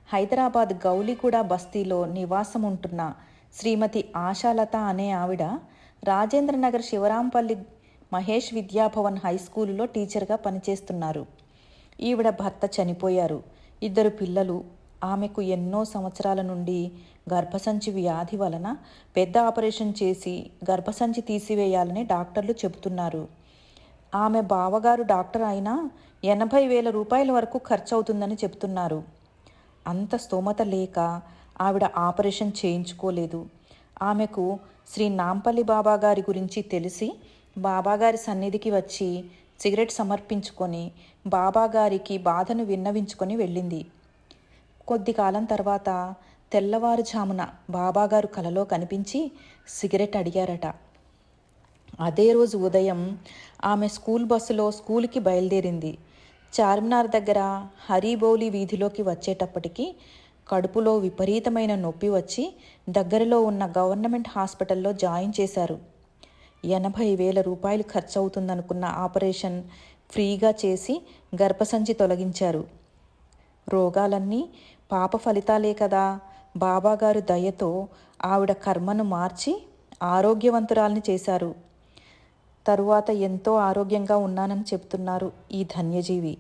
హైదరాబాద్ గౌలిగూడ బస్తీలో నివాసం ఉంటున్న శ్రీమతి ఆశాలత అనే ఆవిడ రాజేంద్రనగర్ శివరాంపల్లి మహేష్ విద్యాభవన్ హై స్కూలులో టీచర్గా పనిచేస్తున్నారు. ఈవిడ భర్త చనిపోయారు. 2 పిల్లలు. ఆమెకు ఎన్నో సంవత్సరాల నుండి గర్భసంచి వ్యాధి వలన పెద్ద ఆపరేషన్ చేసి గర్భసంచి తీసివేయాలని డాక్టర్లు చెబుతున్నారు. ఆమె బావగారు డాక్టర్ అయినా 80,000 రూపాయల వరకు ఖర్చు అవుతుందని చెబుతున్నారు. అంత స్తోమత లేక ఆవిడ ఆపరేషన్ చేయించుకోలేదు. ఆమెకు శ్రీ నాంపల్లి బాబాగారి గురించి తెలిసి బాబాగారి సన్నిధికి వచ్చి సిగరెట్ సమర్పించుకొని బాబాగారికి బాధను విన్నవించుకొని వెళ్ళింది. కొద్ది కాలం తర్వాత తెల్లవారుజామున బాబాగారు కలలో కనిపించి సిగరెట్ అడిగారట. అదే రోజు ఉదయం ఆమె స్కూల్ బస్సులో స్కూలుకి బయలుదేరింది. చార్మినార్ దగ్గర హరిబౌలి వీధిలోకి వచ్చేటప్పటికి కడుపులో విపరీతమైన నొప్పి వచ్చి దగ్గరలో ఉన్న గవర్నమెంట్ హాస్పిటల్లో జాయిన్ చేశారు. 80,000 రూపాయలు ఖర్చు అవుతుందనుకున్న ఆపరేషన్ ఫ్రీగా చేసి గర్భసంచి తొలగించారు. రోగాలన్నీ పాప ఫలితాలే కదా. బాబాగారు దయతో ఆవిడ కర్మను మార్చి ఆరోగ్యవంతురాల్ని చేశారు. తరువాత ఎంతో ఆరోగ్యంగా ఉన్నానని చెప్తున్నారు ఈ ధన్యజీవి.